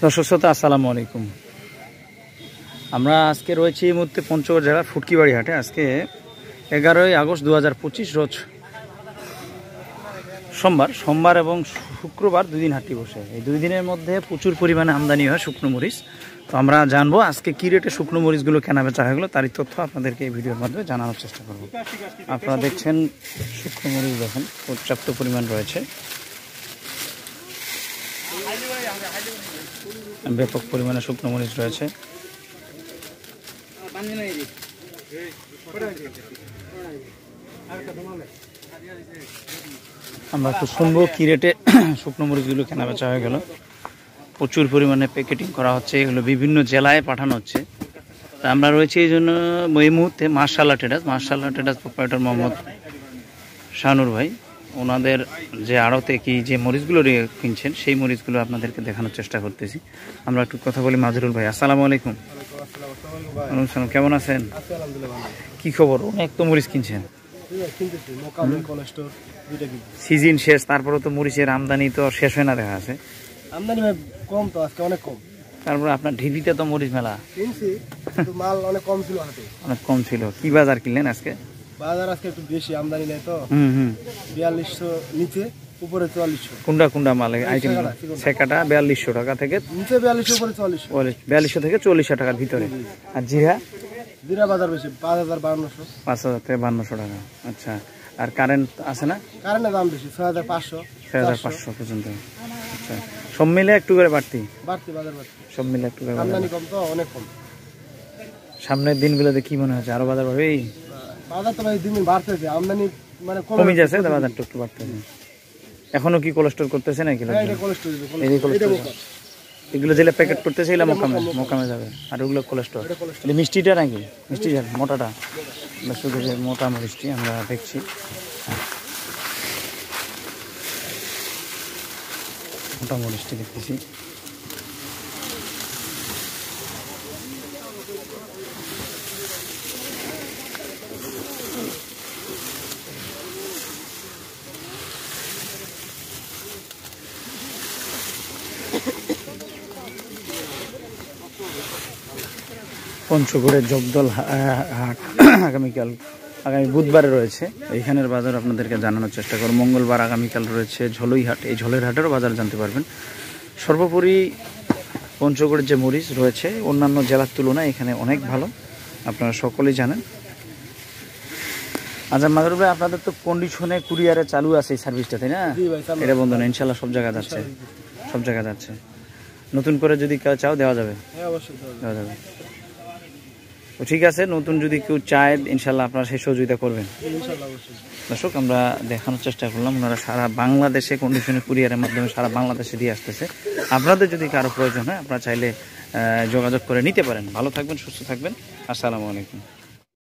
দর্শক শ্রোতা আসসালামু আলাইকুম। আমরা আজকে রয়েছি এই মুহূর্তে পঞ্চগড় জেলার ফুটকিবাড়ি হাটে। আজকে 11ই আগস্ট 2025 রোজ সোমবার এবং শুক্রবার দুই দিন হাটটি বসে। এই দুই দিনের মধ্যে প্রচুর পরিমাণে আমদানি হয় শুকনো মরিচ। তো আমরা জানবো আজকে কী রেটে শুকনো মরিচগুলো কেনা বেচা হয়ে গেলো, তারই তথ্য আপনাদেরকে এই ভিডিওর মাধ্যমে জানানোর চেষ্টা করব। আপনারা দেখছেন শুকনো মরিচ দেখেন পর্যাপ্ত পরিমাণ রয়েছে, ব্যাপক পরিমাণে শুকনো মরিচ রয়েছে। আমরা একটু শুনবো কি রেটে শুকনো মরিচগুলো কেনা বেচা হয়ে গেল। প্রচুর পরিমাণে প্যাকেটিং করা হচ্ছে, এগুলো বিভিন্ন জেলায় পাঠানো হচ্ছে। তা আমরা রয়েছি এই জন্য এই মুহূর্তে মার্শাল্লাহ ট্রেডার্স প্রোপাইটর মোহাম্মদ শাহানুর ভাই, ওনাদের যে আড়তে কি যে মরিচগুলো কিনছেন সেই মরিচগুলো আপনাদেরকে দেখানোর চেষ্টা করতেছি। আমরা একটু কথা বলি। মাজরুল ভাই আসসালামু আলাইকুম। কেমন আছেন? কি খবর? অনেক তো মরিচ কিনছেন, সিজন শেষ, তারপরে তো মরিচের আমদানি তো শেষ হয় না, দেখা আছে আমদানি কম, তো আজকে অনেক কম। তারপরে আপনার ঢিবিতে তো মরিচ মেলা কিনছি, মাল অনেক কম ছিল হাতে, অনেক কম ছিল। কি বাজার কিনলেন আজকে? বাজার আজকে একটু বেশি, আমদানি নেই তো। 4200 নিচে, উপরে 4400। কোনটা মাল আইটেম? সেকাটা 4200 টাকা থেকে নিচে 4200, উপরে 4400। 4200 থেকে 4400 টাকার ভিতরে। আর জিরা বাজার বেশি, 5200। 5000 থেকে 5200 টাকা। আচ্ছা, আর কারেন্ট আছে না? কারেন্টের দাম বেশি, 6500 পর্যন্ত। আচ্ছা, সব মিলে একটু করে বাড়তি বাজার বাড়তি, সব মিলে একটু করে আমদানি কম তো, অনেক কম। সামনের দিনগুলোতে কি মনে হচ্ছে, আরো বাজার বাড়বে? বাজার তো ভাই দিন দিন বাড়তেছে, আমদানি মানে কমে যাচ্ছে, বাজারটা একটু বাড়তেছে। এখনো কি কোলেস্টোর করতেছে নাকি? এগুলো যেগুলো প্যাকেট করতেছে এগুলো মোকামে যাবে, আর ওগুলো কোলেস্টোর। মিষ্টিটা নাকি? মিষ্টি মোটাটা, শুধু যে মোটা মিষ্টি আমরা দেখছি। মোটা মিষ্টি দেখতেছি। পঞ্চগড়ের জগদল হাট আগামী বুধবারে রয়েছে। এইখানের বাজার আপনাদেরকে জানানোর চেষ্টা করব। মঙ্গলবার আগামীকাল রয়েছে ঝলই হাট, এই ঝলের হাটেরও বাজার জানতে পারবেন। সর্বোপরি পঞ্চগড়ের যে মরিচ রয়েছে অন্যান্য জেলার তুলনায় এখানে অনেক ভালো, আপনারা সকলেই জানেন। আচ্ছা মাজরুল ভাই, আপনাদের তো কন্ডিশনে কুরিয়ারে চালু আছে এই সার্ভিসটা, তাই না? এটা বন্ধ না, ইনশাল্লাহ সব জায়গায় যাচ্ছে। নতুন করে যদি কেউ চাও দেওয়া যাবে? দেওয়া যাবে। তো ঠিক আছে, নতুন যদি কেউ চায় ইনশাল্লাহ আপনারা সেই সহযোগিতা করবেন। দর্শক, আমরা দেখানোর চেষ্টা করলাম, ওনারা সারা বাংলাদেশে কন্ডিশনে কুরিয়ারের মাধ্যমে সারা বাংলাদেশে দিয়ে আসতেছে। আপনাদের যদি কারো প্রয়োজন হয় আপনারা চাইলে যোগাযোগ করে নিতে পারেন। ভালো থাকবেন, সুস্থ থাকবেন। আসসালামু আলাইকুম।